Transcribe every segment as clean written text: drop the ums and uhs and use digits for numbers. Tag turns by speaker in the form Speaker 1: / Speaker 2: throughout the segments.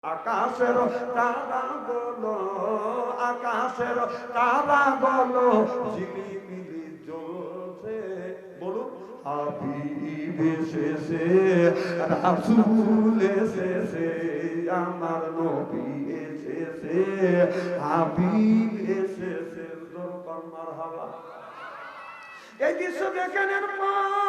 Speaker 1: আকাশের তারা বলো, আকাশের তারা বলো, ঝিলিমিলি জ্বলছে, বলুন হাবিব এসেছে, রাসূল এসেছে, আমার নবী এসেছে, হাবিব এসেছে, জোর মারহাবা। এই দৃশ্য দেখানোর পর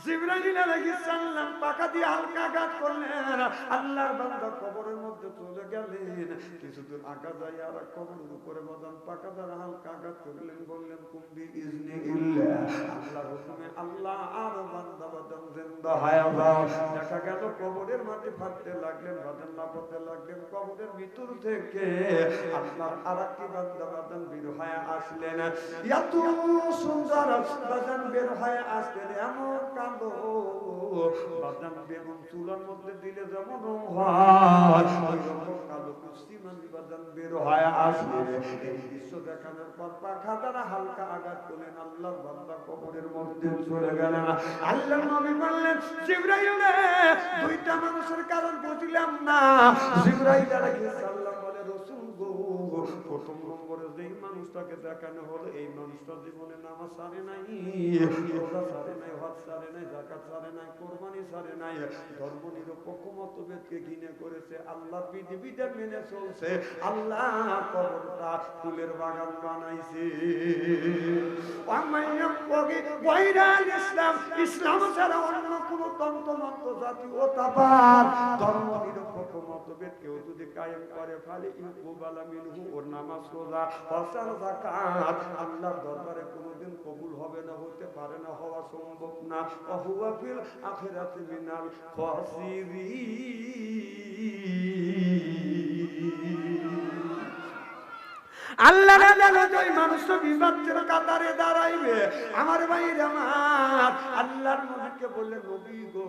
Speaker 1: জিবরাইল আলাইহিস সালাম পাকা দিয়ে হালকা আঘাত করলেন, আল্লাহর বান্দা কবরের মধ্যে চলে গেলেন। কিছুদূর আঘাত যায় আর কবরের উপরে বদন পাকা দ্বারা হালকা আঘাত করলেন, বললেন কুম্বি ইজনি ইল্লাহ, আল্লাহর হুকুমে আল্লাহ আর বান্দা বদন জিন্দা হয়ে যাও। দেখা গেল কবরের মাটি ফাটতে লাগলেন, বদন লাফাতে লাগলেন, কবরের ভিতর থেকে আল্লাহর আরেকটি বান্দা বদন বের হয়ে আসলেন। এত সুন্দর বদন বের হয়ে আসলেন, এমন কালো বাদাম বেগুন চুলার মধ্যে দিলে যেমন রং হয়, ওই রকম কালো কুস্তিমান বাদাম বের হয়ে আসলে। এই দৃশ্য দেখানোর পর পাখা দ্বারা হালকা আঘাত করলেন, আল্লাহর বান্দা কবরের মধ্যে চলে গেলেন। আল্লাহর নবী বললেন, জিবরাইল দুইটা মানুষের কারণ বুঝলাম না। জিবরাইল আলাইহিস সালাম বলে, রাসূল গো, প্রথম নম্বরে যেই মানুষটাকে দেখানো হলো, এই মানুষটা জীবনে নামাজ ছাড়ে নাই, রোজা ছাড়ে নাই, হজ ছাড়ে নাই, যাকাত ছাড়ে নাই, কোরবানি ছাড়ে নাই, ধর্ম নিরপেক্ষ মতভেদকে ঘৃণা করেছে, আল্লাহর বিধিবিধান মেনে চলছে, আল্লাহ কবরটা ফুলের বাগান বানাইছে। ইসলাম, ইসলাম ছাড়া অন্য কোন তন্ত্র জাতি ও তাপার ধর্ম নিরপেক্ষ মতভেদ কেউ যদি কায়েম করে, ফলে ইউকুবালা মিনহু, ওর নামাজ রোজা হজ যাকাত আল্লাহর দরবারে কোনোদিন কবুল হবে না, হতে পারে না, হওয়া সম্ভব না। ওয়া ফিল আখিরাতি মিনাল খাসিরিন। আল্লাহ না জানো ওই মানুষটা বিপদের কাতারে দাঁড়াইবে। আমার ভাইয়ের আমার আল্লাহর নবীকে বললেন, নবী গো,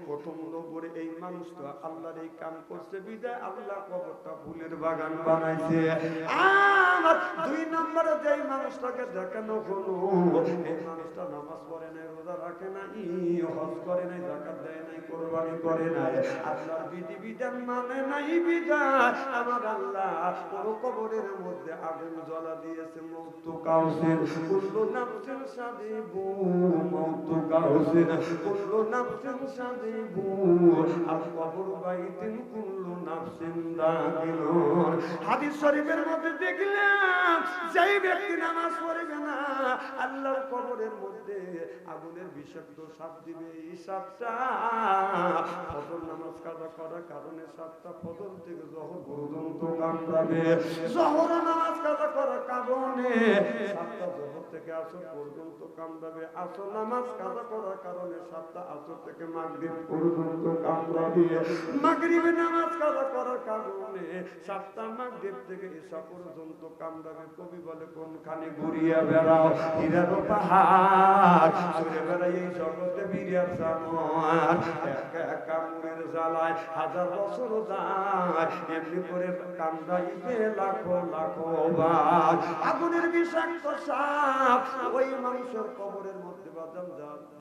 Speaker 1: প্রথম নম্বরে এই মানুষটা আল্লাহর এই কাম করছে বিদায় আল্লাহ কবরটা ফুলের বাগান বানাইছে। আমার দুই নম্বরে যেই মানুষটাকে দেখানো হলো, এই মানুষটা নামাজ পড়ে নাই, রোজা রাখে নাই, হজ করে নাই, যাকাত দেয় নাই, কোরবানি করে নাই, আল্লাহর বিধিবিধান মানে নাই বিদায় আমার আল্লাহ পুরো কবরের মধ্যে আগুন জ্বালা দিয়েছে। মওতু কাউসিন কুল্লু নাফসিন সাদিবু, মওতু কাউসিন কুল্লু নাফসিন সাদিবু, আল কবর বাইতিন কুল্লু নাফসিন দাখিলুন। হাদিস শরীফের মধ্যে দেখলাম, যেই ব্যক্তি নামাজ পড়বে না, আল্লাহর কবরের মধ্যে আগুনের বিষাক্ত সাপ দিবে। এই সাপটা ফজর নামাজ কাজা করার কারণে সাপটা ফজর থেকে জোহর পর্যন্ত কামড়াবে, জোহর নামাজ কাজা করার কারণে সাপটা জোহর থেকে আসর পর্যন্ত কামড়াবে, আসর নামাজ কাজা করার কারণে সাপটা আসর থেকে মাগরিব পর্যন্ত কামড়াবে, মাগরিবে নামাজ কাজা করার কারণে সাপটা মাগরিব থেকে ঈশা পর্যন্ত কামড়াবে। কবি বলে, কোনখানে ঘুরিয়া বেড়াও হীরার পাহাড়, ঘুরে বেড়াই এই জগতে বিরিয়ার জানোয়ার, একা কামড়ের জ্বালায় হাজার বছর যায়, এমনি করে কামড়াইবে লাখো লাখো বার। আগুনের বিষাক্ত সাপ ওই মানুষের কবরের মধ্যে বাদাম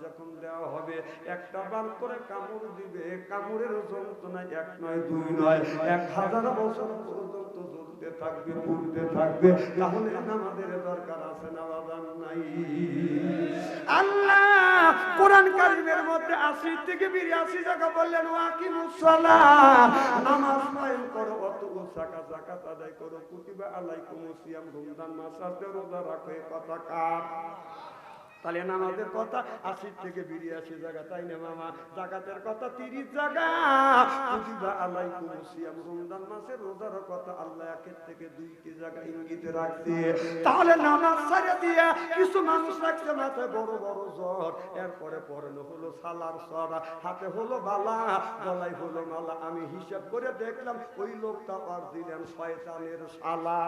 Speaker 1: যখন দেওয়া হবে, একটা বার করে কামড় দিবে, কামড়ের যন্ত্রণা এক নয় দুই নয় 1000 বছর পর্যন্ত জ্বলতে থাকবে, পুড়তে থাকবে। তাহলে আমাদের দরকার আছে না বাদাম নাই? আল্লাহ কোরআন কারীমের মধ্যে 80 থেকে 82 জায়গা বললেন, ওয়াকিমুস সালাহ, নামাজ কায়েম করো, ওয়াতুস যাকাত আদায় করো, কুতিবা আলাইকুমুস সিয়াম, রমজান মাস আসলে রোজা রাখো। কথা কার? তাহলে নামাজের কথা 80 থেকে 82 জায়গা, তাই না মামা? যাকাতের কথা 30 জায়গা, কুতিবা আলাইকুমুস সিয়াম, রমজান মাসের রোজার কথা আল্লাহ 1 থেকে 2টি জায়গা ইঙ্গিতে রাখছে। তাহলে নামাজ ছেড়ে দিয়ে কিছু মানুষ রাখছে মাথায় বড় বড় জ্বর, এরপরে পরনে হলো সালার সরা, হাতে হলো বালা, গলায় হলো মালা। আমি হিসাব করে দেখলাম ওই লোকটা অরিজিনাল শয়তানের শালা।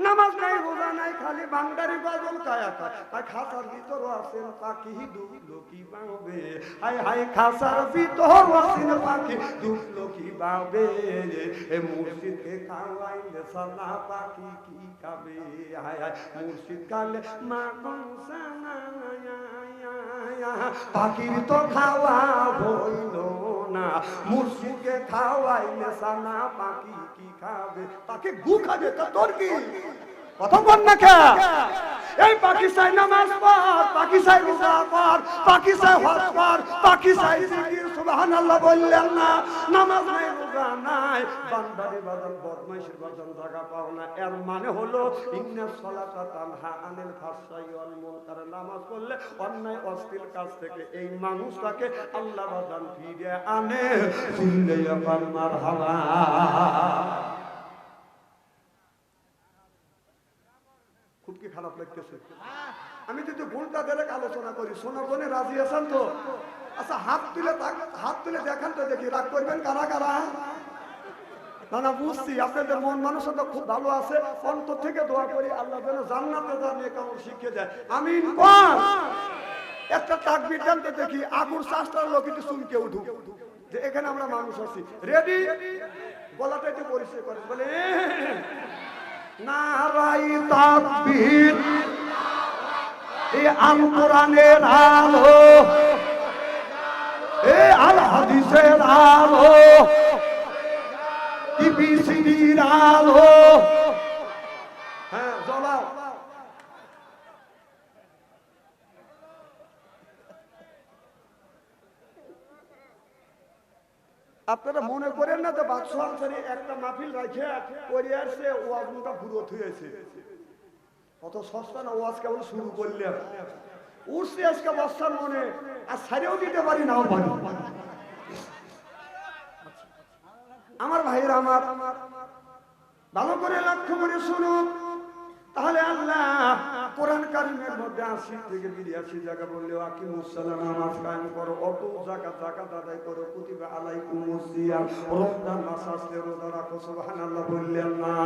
Speaker 1: নামাজ নাই, রোজা নাই, খালি বান্দারি গজল কায়া কায়। আর খাসার ভিতর আছেন পাখি ডুবলো কি বাঁবে, হায় হায় খাসার ভিতর আছেন পাখি ডুবলো কি বাঁবে, এ মুর্শিদকে খাওয়াইলে সালা পাখি কি খাবে, হায় হায় মুর্শিদ খালে মা কনসানা পাখির তো খাওয়া হইল না, মুর্শিদকে খাওয়াইলে সালা পাখি কি খাবে, পাখি গু খাবে তা তোর কি কথা বল না কে? এই পাখি চাই নামাজ পড়, পাখি চাই রোজা কর, পাখি চাই হজ কর, পাখি চাই জিকির সুবহানাল্লাহ বললেন না। নামাজ নাই, রোজা নাই, বান্দারি বাজান বদমাইশের বাজান জায়গা পাও না, এর মানে হলো ইন্নাস সালাতা তানহা আনিল ফাহশাই ওয়াল মুনকার। নামাজ পড়লে অন্যায় অশ্লীল কাজ থেকে এই মানুষটাকে আল্লাহ বাজান ফিরিয়ে আনে। চিল্লাইয়া পার মারহাবা। খুব কি খারাপ লাগতেছে? আমি যদি ভুলটা দেখ আলোচনা করি, সোনা বোনে রাজি আছেন তো? আচ্ছা হাত তুলে দেখান তো দেখি, রাগ করবেন কারা কারা? না না বুঝছি আপনাদের মন মানসিকতা খুব ভালো আছে, অন্তর থেকে দোয়া করি আল্লাহ যেন জান্নাতে জানিয়ে কেমন শিখে যায়। আমিন কোন একটা তাকবীর জানতে দেখি, আগুর শাস্ত্রের লোক একটু চুলকে উঠুক যে এখানে আমরা মানুষ আছি। রেডি? গলাটা একটু পরিষ্কার করেন, বলে নারাই তাকবীর, এ আল কোরআনের আলো, এ আল হাদিসের আলো, টিবিসির আলো, হ্যাঁ জ্বলাও। আপনারা মনে করেন না যে বাদশাহ আনসারী একটা মাহফিল রাখে করে আসছে, ওয়াজটা পুরো হয়েছে। অত সস্তা না, ওয়াজ কেবল শুরু করলে উঠছে আজকে বস্তার মনে, আর ছাড়িয়েও দিতে পারি নাও পারি। আমার ভাইরা আমার ভালো করে লক্ষ্য করে শুনুন, তাহলে আল্লাহ কোরআন কারীমের মধ্যে ৮০ থেকে ৮২ জায়গা বললেও আকিমুস সালাত, নামাজ কায়েম করো, অত যাকাত আদায় করো, কুতিবা আলাইকুমুস সিয়াম, রমজান মাস আসলে রোজা রাখো, সুবহানাল্লাহ বললেন না?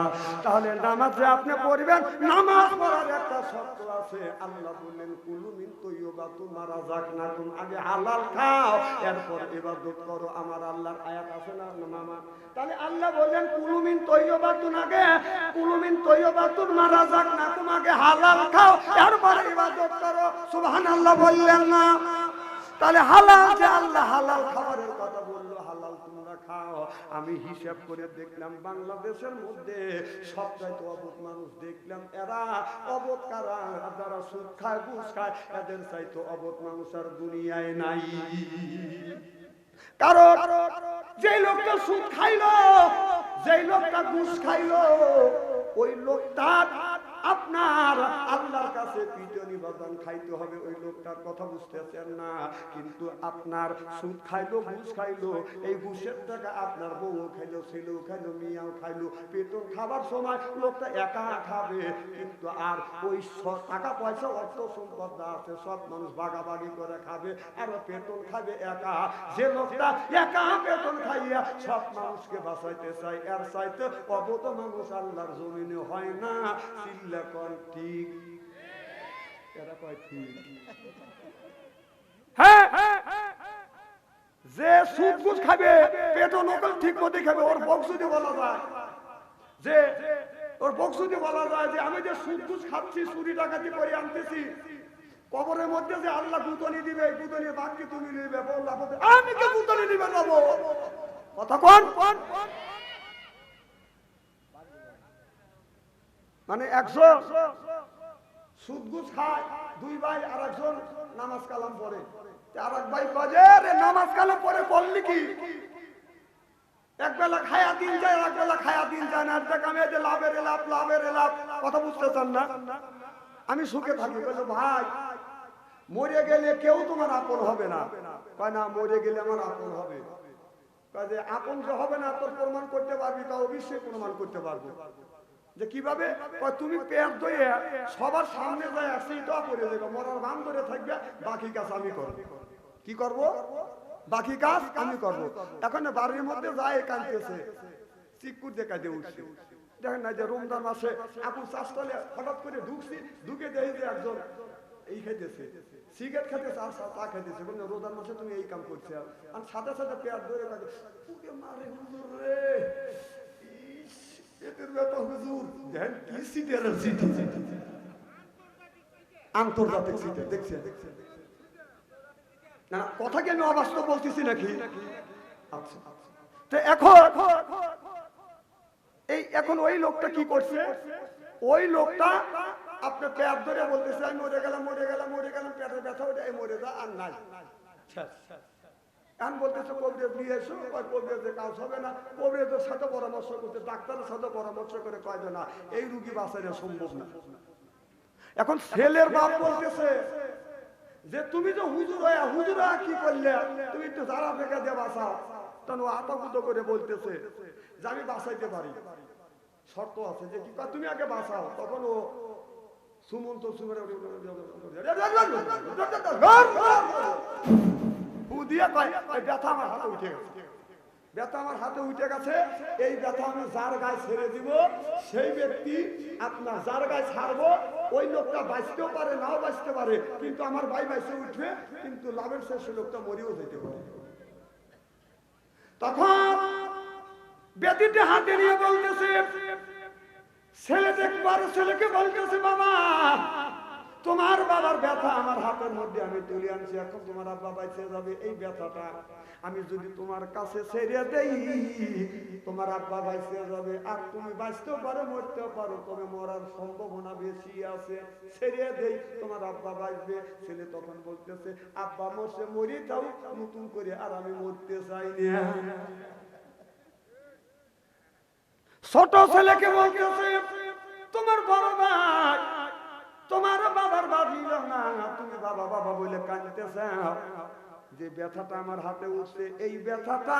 Speaker 1: তাহলে নামাজ যে আপনি পড়বেন, নামাজ পড়ার একটা শর্ত আছে। আল্লাহ বললেন কুলু মিন তাইয়্যিবাতুম মা রাযাকনাকুম, আগে হালাল খাও এরপর ইবাদত করো। আমার আল্লাহর আয়াত আছে না মামা? তাহলে আল্লাহ বললেন কুলু মিন তাইয়্যিবাতুন, আগে কুলু মিন তাইয়্যিবাতুম মা রাযাকনাকুম, আগে হালাল খাও এরপর ইবাদত করো, সুবহানাল্লাহ বললেন না? তাহলে হালাল যে আল্লাহ হালাল খাবারের কথা বললো, হালাল তোমরা খাও। আমি হিসাব করে দেখলাম বাংলাদেশের মধ্যে সবচাইতে অবধ মানুষ দেখলাম, এরা অবধ কারা? যারা সুদ খায়, ঘুষ খায়, এদের চাইতে অবধ মানুষ আর দুনিয়ায় নাই। কারণ যেই লোকটা সুদ খাইলো, যেই লোকটা ঘুষ খাইলো, ওই লোকটা আপনার আল্লাহর কাছে পিটনি বাদান খাইতে হবে। ওই লোকটার কথা বুঝতেছেন না? কিন্তু আপনার সুদ খাইলো, ঘুষ খাইলো, এই ঘুষের টাকা আপনার বউ খাইলো, ছেলেও খাইলো, মেয়েও খাইলো। পেটন খাবার সময় লোকটা একা খাবে, কিন্তু আর ওই টাকা পয়সা অর্থ সম্পদ যা আছে সব মানুষ ভাগাভাগি করে খাবে, আর পেটন খাবে একা। যে লোকটা একা পেটন খাইয়া সব মানুষকে বাঁচাইতে চায়, এর চাইতে অবত মানুষ আল্লাহর জমিনে হয় না। চিল্লা কোন ঠিক? এরা কয় ঠিক। হ্যাঁ, যে সুদ ঘুষ খাবে, পেটও নকল ঠিক মতো খাবে, ওর বকসুদি বলা যায় যে, ওর বকসুদি বলা যায় যে আমি যে সুদ ঘুষ খাচ্ছি, চুরি ডাকাতি করে আনতেছি, কবরের মধ্যে যে আল্লাহ গুতনি দিবে, গুতনির বাকি তুমি নিবে, বললা আমি কে গুতনি দিবে যাবো? কথা কোন? মানে একজন সুদ ঘুষ খায়, দুই ভাই, আর একজন নামাজ কালাম পড়ে। আর এক ভাই বাজে রে নামাজ কালাম পড়ে বললি কি, এক বেলা খায়া দিন যায়, এক বেলা খায়া দিন যায় না, আমি যে লাভের লাভ, লাভের লাভ। কথা বুঝতে চান না? আমি সুখে থাকি, বলে ভাই মরে গেলে কেউ তোমার আপন হবে না। কয় না, মরে গেলে আমার আপন হবে। কয় যে আপন যে হবে না তোর প্রমাণ করতে পারবি? তা অবশ্যই প্রমাণ করতে পারবো। যে কিভাবে? তুমি পেট ধুয়ে সবার সামনে যায় সেইটা করে দেবে, মরার ভান ধরে থাকবে, বাকি কাজ আমি করবো। কি করব? বাকি কাজ আমি করব। এখন বাড়ির মধ্যে যায় কাঁদতেছে, চিকুর দেখা দিয়ে উঠছে, দেখেন না যে রমজান মাসে আপু চাষতলে হঠাৎ করে ঢুকছি, ঢুকে দেখি যে একজন এই খাইতেছে, সিগারেট খাইতেছে আর চা খাইতেছে। বলছে রোজার মাসে তুমি এই কাম করছে, আর সাথে সাথে পেট ধরে কাঁদে, ওরে মারে হুজুর রে, ইস পেটের ব্যথা হুজুর। দেখেন কি সিটের সিটি, আন্তর্জাতিক সিটে দেখছেন না? কথা কি আমি অবাস্তব বলতেছি নাকি? আচ্ছা, তো এখন ওই লোকটা কি করছে? ওই লোকটা আপনার পেট ধরে বলতেছে আমি মরে গেলাম, মরে গেলাম, মরে গেলাম, পেটের ব্যথা ওটাই মরে যা আর নাই। এখন বলতেছে কবিরাজ নিয়ে এসো, কবিরাজের কাজ হবে না। কবিরাজের সাথে পরামর্শ করতে, ডাক্তারের সাথে পরামর্শ করে কয় না এই রুগী বাঁচানো সম্ভব না। এখন ছেলের বাপ বলতেছে যে তুমি তো হুজুরা কি করলে, তুমি তো যারা ফেঁকা দিয়ে বাঁচাও। তখন ও আতঙ্কিত করে বলতেছে যে আমি বাঁচাইতে পারি, শর্ত আছে যে কি তুমি আগে বাঁচাও। তখন ও সুমন্ত ব্যথা আমার হাতে উঠে গেছে, ব্যথা আমার হাতে উঠে গেছে, এই ব্যথা আমি যার গায়ে ছেড়ে দিব, সেই ব্যক্তি আপনার যার গায়ে ছাড়বো ওই লোকটা বাঁচতেও পারে, নাও বাঁচতে পারে, কিন্তু আমার ভাই বাঁচতে উঠবে, কিন্তু লাভের শেষে লোকটা মরিও যেতে পারে। তখন ব্যক্তিটা হাতে নিয়ে বলতেছে, ছেলে দেখবার ছেলেকে বলতেছে বাবা তোমার বাবার ব্যথা আমার হাতের মধ্যে আমি তুলে আনছি, এখন তোমার আব্বা বাইচে যাবে। এই ব্যথাটা আমি যদি তোমার কাছে ছেড়ে দেই, তোমার আব্বা বাইচে যাবে, আর তুমি বাঁচতেও পারো মরতেও পারো, তবে মরার সম্ভাবনা বেশি আছে। ছেড়ে দেই, তোমার আব্বা বাঁচবে। ছেলে তখন বলতেছে আব্বা মরছে, মরি যাও নতুন করে, আর আমি মরতে চাই না। ছোট ছেলেকে বলতেছে তোমার বড় ভাই তোমার বাবার বাড়ি না, তুমি বাবা বাবা বলে কাঁদতেছ, যে ব্যথাটা আমার হাতে উঠছে এই ব্যথাটা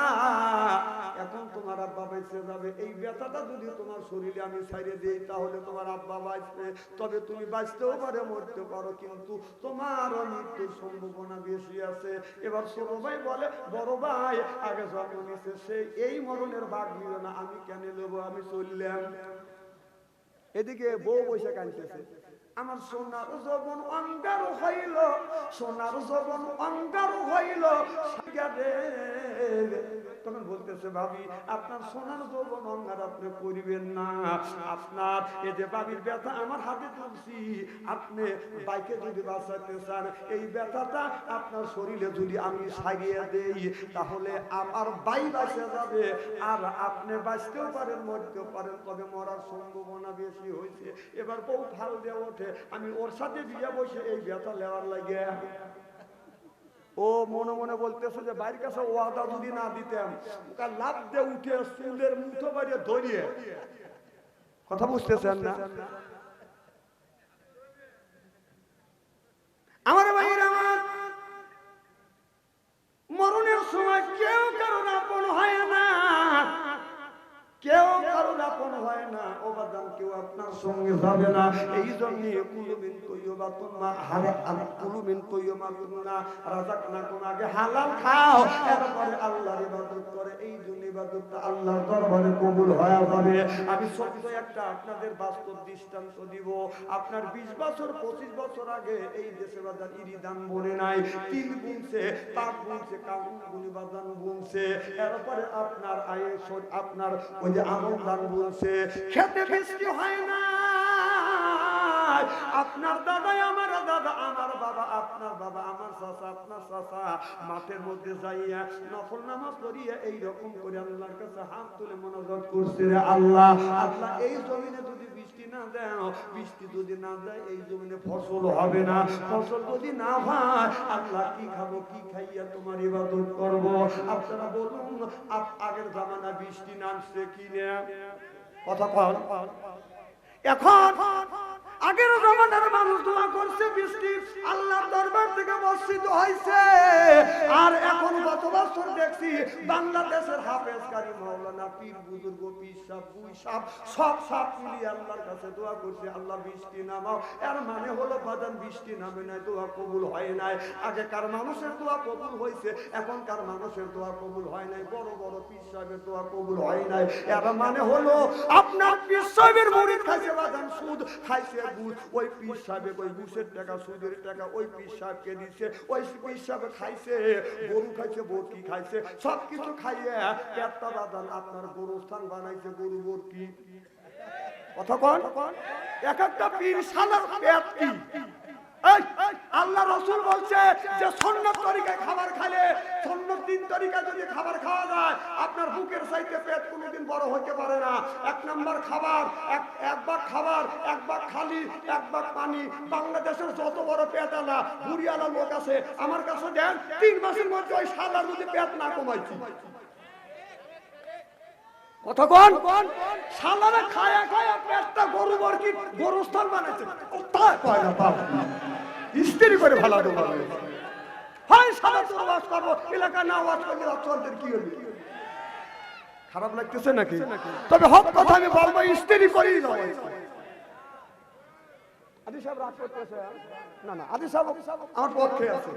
Speaker 1: এখন তোমার আব্বা বেঁচে যাবে। এই ব্যথাটা যদি তোমার শরীরে আমি ছাড়িয়ে দিই, তাহলে তোমার আব্বা বাঁচবে, তবে তুমি বাঁচতেও পারো মরতে পারো, কিন্তু তোমার মৃত্যুর সম্ভাবনা বেশি আছে। এবার ছোট ভাই বলে বড় ভাই আগে জন্ম নিয়েছে, সে এই মরণের ভাগ নিল না, আমি কেন নেবো, আমি চললাম। এদিকে বউ বসে কাঁদতেছে, আমার সোনার যৌবন অঙ্গার হইল, সোনার যৌবন অঙ্গার হইল। তখন বলতেছে ভাবি আপনার সোনার যৌবন অঙ্গার আপনি করিবেন না, আপনার এই যে বাবির ব্যথা আমার হাতে তুলছি, আপনি বাইকে যদি বাঁচাতে চান, এই ব্যথাটা আপনার শরীরে যদি আমি সারিয়ে দেই, তাহলে আমার বাই বাঁচে যাবে, আর আপনি বাঁচতেও পারেন মরতেও পারেন, তবে মরার সম্ভাবনা বেশি হয়েছে। এবার বউ ঢাল দিয়ে ওঠে, আমি ওর সাথে বিয়ে বসে এই ব্যথা লেওয়ার লাগে। ও মনে মনে বলতেছে যে বাইরের কাছে ওয়াদা যদি না দিতাম, লাভ দিয়ে উঠে চুলের মুঠো বাড়িয়ে ধরিয়ে, কথা বুঝতেছেন না? আমার ভাইয়ের আমার মরণের সময় কেউ কারোর আপন হয় না, কেউ কারোর আপন হয় না, ও বাদাম কেউ আপনার সঙ্গে যাবে না। এই জন্য কুলুমিন তৈয়বাতুন মা হারে আল কুলুমিন তৈয়বাতুন না রাযাকনাকুম, আগে হালাল খাও, এরপরে আল্লাহর ইবাদত করে। এই জন্য ইবাদতটা আল্লাহর দরবারে কবুল হয়ে যাবে। আমি সত্য একটা আপনাদের বাস্তব দৃষ্টান্ত দিব। আপনার 20 বছর 25 বছর আগে এই দেশে বাজার ইরিদান বনে নাই, তিল বুনছে, পাট বুনছে, কাউন বুনি বাজান বুনছে, এরপরে আপনার আপনার ওই যে আমন ধান বুনছে, খেতে বৃষ্টি হয় না। আপনার দাদা আমার দাদা, আমার বাবা আপনার বাবা, আমার চাচা আপনার চাচা মাঠের মধ্যে যাইয়া নফল নামাজ পড়িয়া এইরকম করে আল্লাহর কাছে হাত তুলে মোনাজাত করছে, রে আল্লাহ, আল্লাহ এই জমিনে যদি বৃষ্টি না দাও, বৃষ্টি যদি না দেয় এই জমিনে ফসল হবে না, ফসল যদি না হয় আল্লাহ কি খাবো, কি খাইয়া তোমার ইবাদত করব? আপনারা বলুন আগের জামানা বৃষ্টি নামছে কি না? কথা কন। এখন আগের জমানার মানুষ দোয়া করছে, বৃষ্টি আল্লাহর দরবার থেকে বর্ষিত হয়েছে। আর এখন গত বছর দেখছি বাংলাদেশের হাফেজ কারি মাওলানা পীর বুজুর্গ পীর সাহেব বুই সাহেব সব মিলিয়ে আল্লাহর কাছে দোয়া করছে, আল্লাহ বৃষ্টি নামাও। এর মানে হলো বাজান বৃষ্টি নামে নাই, দোয়া কবুল হয় নাই। আগেকার মানুষের দোয়া কবুল হয়েছে, এখনকার মানুষের দোয়া কবুল হয় নাই। বড় বড় পীর সাহেবের দোয়া কবুল হয় নাই। এর মানে হলো আপনার পীর সাহেবের মুরিদ খাইছে বাজান সুদ, খাইছে ঘুষ। ওই পীর সাহেব ওই ঘুষের টাকা সুদের টাকা ওই পীর সাহেবকে দিচ্ছে, ওই পীর সাহেব খাইছে গরু খাইছে বরকি খাইছে, সবকিছু খাইয়ে পেটটা বাজান আপনার গরুস্থান বানাইছে, গরু বরকি। কথা কন, এক একটা পীর শালার পেট কি। আল্লাহ রাসূল বলছে যে সুন্নাত তরিকায় খাবার খেলে, সুন্নাত দিন তরিকায় যদি খাবার খাওয়া যায় আপনার বুকের চাইতে পেট কোনোদিন বড় হতে পারে না। এক নাম্বার খাবার, এক ভাগ খাবার, এক ভাগ খালি, এক ভাগ পানি। বাংলাদেশের যত বড় পেটওয়ালা বুড়িওয়ালা লোক আছে আমার কাছে দেন, 3 মাসের মধ্যে ওই শালার যদি পেট না কমাইছি। কথা কোন শালারে খায়া খায়া পেটটা গরু বরকি গরুস্থান বানাইছে। কোথায় পায় না বাপ স্ত্রী করে ভালো দেবো হয় সারা তোর ওয়াজ করবো, এলাকা না ওয়াজ করলে অর্থের কি হবে? খারাপ লাগতেছে নাকি? তবে হক কথা আমি বলবো, স্ত্রী করেই যাবো। আদি সাহেব রাগ করতেছে না? না, আদি সাহেব আমার পক্ষে আছে।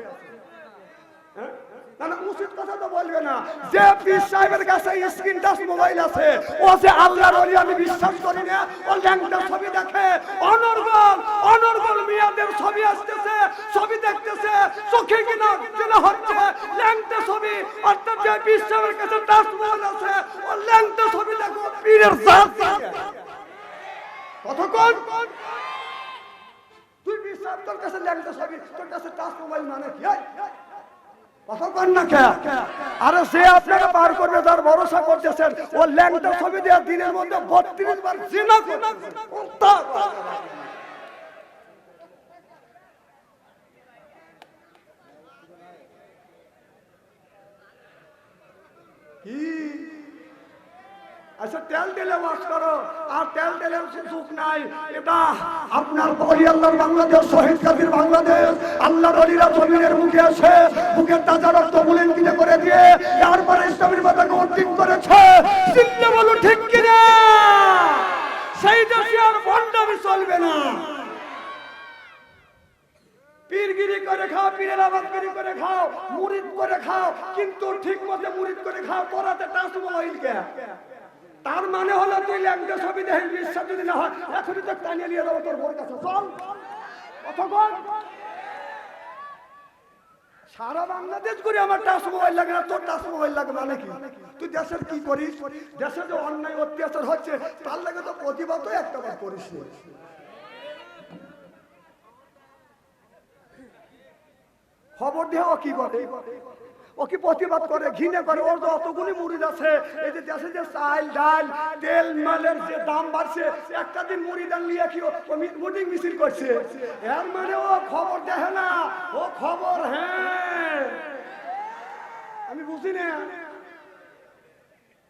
Speaker 1: না না, উচিত কথা তো বলবে না। যে পীর সাহেবের কাছে স্ক্রিন টাচ মোবাইল আছে ও যে আল্লাহর ওলি আমি বিশ্বাস করি না। ও ল্যাংটা ছবি দেখে, অনর্গল মিয়াদের ছবি আসতেছে, ছবি দেখতেছে, চোখে কিনা হচ্ছে ল্যাংটা ছবি। অর্থাৎ যে পীর সাহেবের কাছে টাচ মোবাইল আছে ও ল্যাংটা ছবি দেখো পীরের জাত। কতক্ষণ তুই পীর সাহেব তোর কাছে ল্যাংটা ছবি, তোর কাছে টাচ মোবাইল মানে কি? আরে সে আপনাকে পার করবে যার ভরসা করতেছেন, ও ল্যাংটা ছবি দেওয়ার দিনের মধ্যে 32 বার জিনা কি। আচ্ছা তেল ঢেলে ওয়াজ করো, আর তেল ঢেলে সুখ নাই। এটা আপনার ওলি আল্লাহর বাংলাদেশ, শহীদ কাজীর বাংলাদেশ। আল্লাহর ওলিরা জমিনের মুখে আসে, বুকের তাজা রক্ত মুলিঙ্কিত করে দিয়ে তারপরে ইসলামের পতাকা উত্তীর্ণ করেছে। চিন্তা বলো ঠিক কিনা? সেই দেশে আর ভণ্ডামি চলবে না। পীরগিরি করে খাও, পীরের আবাদগিরি করে খাও, মুরিদ করে খাও, কিন্তু ঠিক মতো মুরিদ করে খাও। তোরাতে টাচ মোবাইলকে তার মানে হলো তুই ল্যাংটা ছবি দেখে বিশ্বাস যদি না হয় এখনই তো টানিয়ে নিয়ে যাবো তোর বোর কাছে। চল কতক্ষণ সারা বাংলাদেশ করে আমার টাচ মোবাইল লাগে না, তোর টাচ মোবাইল লাগে মানে কি? তুই দেশের কি করিস? দেশে যে অন্যায় অত্যাচার হচ্ছে তার লাগে তো প্রতিবাদ একটা বার করিস। খবর দিয়ে ও কি করে? ও কি প্রতিবাদ করে? ঘৃণা করে? ওর তো অতগুলি মুরিদ আছে। এই যে দেশে যে চাল ডাল তেল মালের যে দাম বাড়ছে, একটা দিন মুরিদ নিয়ে কি মিটিং মিছিল করছে। এর মানে ও খবর দেখে না, ও খবর হ্যাঁ আমি বুঝি না।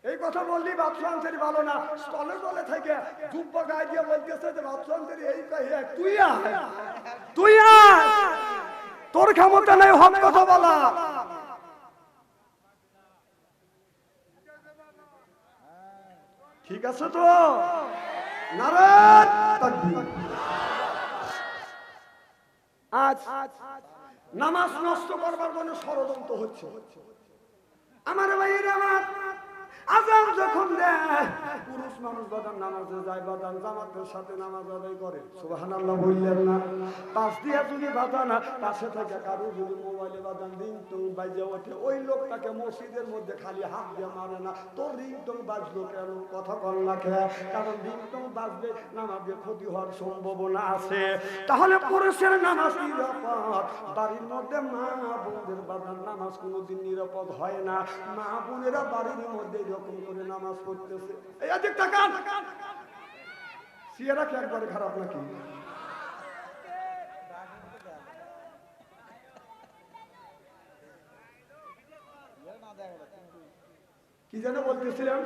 Speaker 1: এই কথা বললি বাদশাহ আনসারী ভালো না, তলে তলে থেকে জুব্বা গায়ে দিয়ে বলতেছে যে বাদশাহ আনসারী এই তুই তুই তোর ক্ষমতা নেই হক কথা বলা। ঠিক আছে তো? নারায়ণ তাকবীর। আজ নামাজ নষ্ট করবার জন্য ষড়যন্ত্র হচ্ছে। আমার ভাইয়েরা, আমার আজান যখন দেয় পুরুষ মানুষ বাদান নামাজে যায়, বাদান জামাতের সাথে নামাজ আদায় করে। সুবহানাল্লাহ বললেন না? পাশ দিয়ে যদি বাদান পাশে থেকে কারো যদি মোবাইলে বাদান রিংটং বাজে ওঠে, ওই লোকটাকে মসজিদের মধ্যে খালি হাত দিয়ে মারে না। তোর রিংটং বাজলো কেন? কথা বল না খেয়ে, কারণ রিংটং বাজলে নামাজে ক্ষতি হওয়ার সম্ভাবনা আছে। তাহলে পুরুষের নামাজ নিরাপদ, বাড়ির মধ্যে মা বোনদের বাদান নামাজ কোনোদিন নিরাপদ হয় না। মা বোনেরা বাড়ির মধ্যে এরকম করে নামাজ পড়তেছে। এই আজ টাকা সিয়ারা কি একবারে খারাপ নাকি? কি যেন বলতেছিলাম?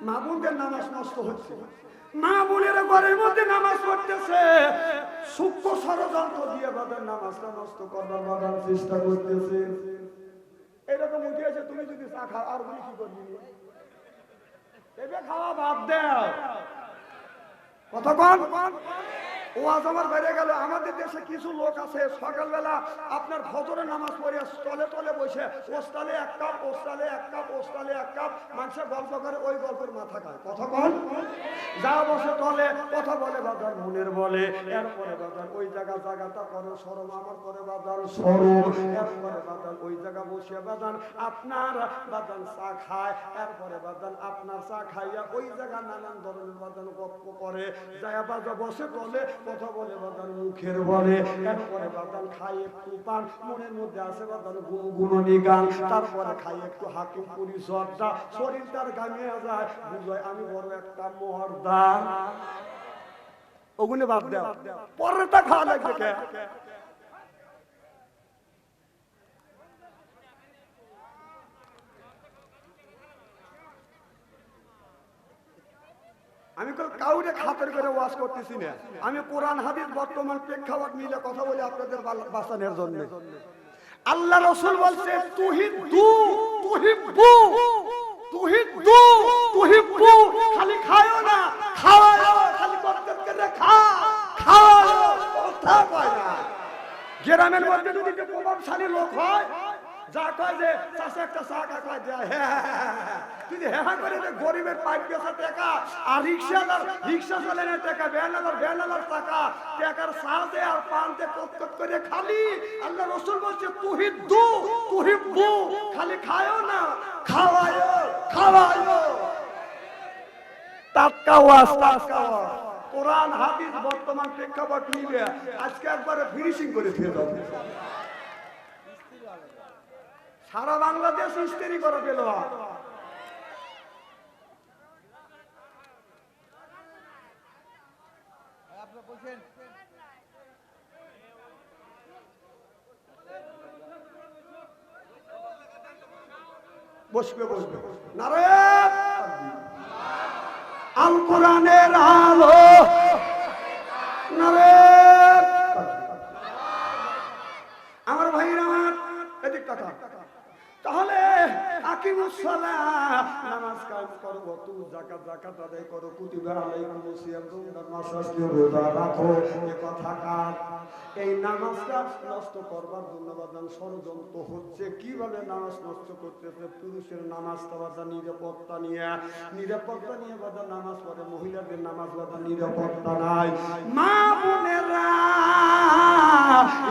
Speaker 1: মা বোনদের নামাজ নষ্ট হচ্ছে, মা বোনেরা ঘরের মধ্যে নামাজ পড়তেছে, সূক্ষ্ম ষড়যন্ত্র দিয়ে বাবার নামাজটা নষ্ট করবার বাবার চেষ্টা করতেছে। এরকম উঠিয়েছে, তুমি যদি চা খাও আর বলি কি করবি, এবার খাওয়া বাদ দাও। কতক্ষণ ওয়াজ আমার বেড়ে গেল। আমাদের দেশে কিছু লোক আছে সকালবেলা আপনার ফজরের নামাজ পড়ে তলে তলে বসে ওস্তালে এক কাপ, ওস্তালে এক কাপ, ওস্তালে এক কাপ, মানুষের গল্প করে, ওই গল্পের মাথা খায়। কতক্ষণ যা বসে তলে কথা বলে বাজার মনের বলে, এরপরে বাজার ওই জায়গাটা করে সরম, আমার করে বাজার সরম, এরপরে বাজার ওই জায়গা বসে বাজান আপনার বাজান চা খায়, এরপরে বাজান আপনার চা খাইয়া ওই জায়গা নানান ধরনের বাজান গল্প করে, যায় বাজার বসে তলে কথা বলে বাজান মুখের বলে, এরপরে বাজান খাই একটু পান, মনের মধ্যে আছে বাজান গুণগুণী গান, তারপরে খাই একটু হাকিম পরিচর্যা, শরীর তার গামিয়ে যায়, বুঝয় আমি বড় একটা মর্দা। ওগুলো বাদ দাও, পরেরটা খাওয়া লাগবে কে? আমি কাউরে খাতের করে ওয়াজ করতেছি না, আমি কোরআন হাদিস বর্তমান প্রেক্ষাপট মিলে কথা বলি আপনাদের বাঁচানোর জন্য। আল্লাহ রাসূল বলছে তুহিদ্দু তুহিব্বু, তুহিদ্দু তুহিব্বু, খালি খায়ও না খাওয়াও, খালি করতে করে খাওয়াও, কথা কয় না। গ্রামের মধ্যে যদি প্রভাবশালী লোক হয়, যা কয় যে চাষে একটা চা খায় যায়, হ্যাঁ যদি হ্যাঁ করে যে গরিবের পাইপ বেচা টাকা, আর রিক্সা চালানোর টাকা, ভ্যানালার টাকা, টাকার সাহায্যে আর পানতে কট করে খালি। আল্লাহ রাসূল বলছে তুহিদ্দু তুহিব্বু, খালি খায়ও না খাওয়ায়ও। টাটকা ওয়াজ, কোরআন হাদিস বর্তমান প্রেক্ষাপট মিলে আজকে একবারে ফিনিশিং করে ফেলে দাও। সারা বাংলাদেশ ইস্তেরি করে পেল। বসবে নারে আল কোরআনের আলো, নারে আমার ভাইরা আমার এদিক টাকা। তাহলে আকিমুস সালাহ, নামাজ কায়েম করো, ওয়াতু যাকাত আদায় করো, কুতিবা আলাইকুমুস সিয়াম, তোমরা মাসাজকে রোজা রাখো। এই কথা কার? এই নামাজটা নষ্ট করবার জন্য বাদান ষড়যন্ত্র হচ্ছে। কিভাবে নামাজ নষ্ট করতেছে? পুরুষের নামাজটা বাদা নিরাপত্তা নিয়ে বাদা নামাজ পড়ে, মহিলাদের নামাজ বাদা নিরাপত্তা নাই। মা বোনেরা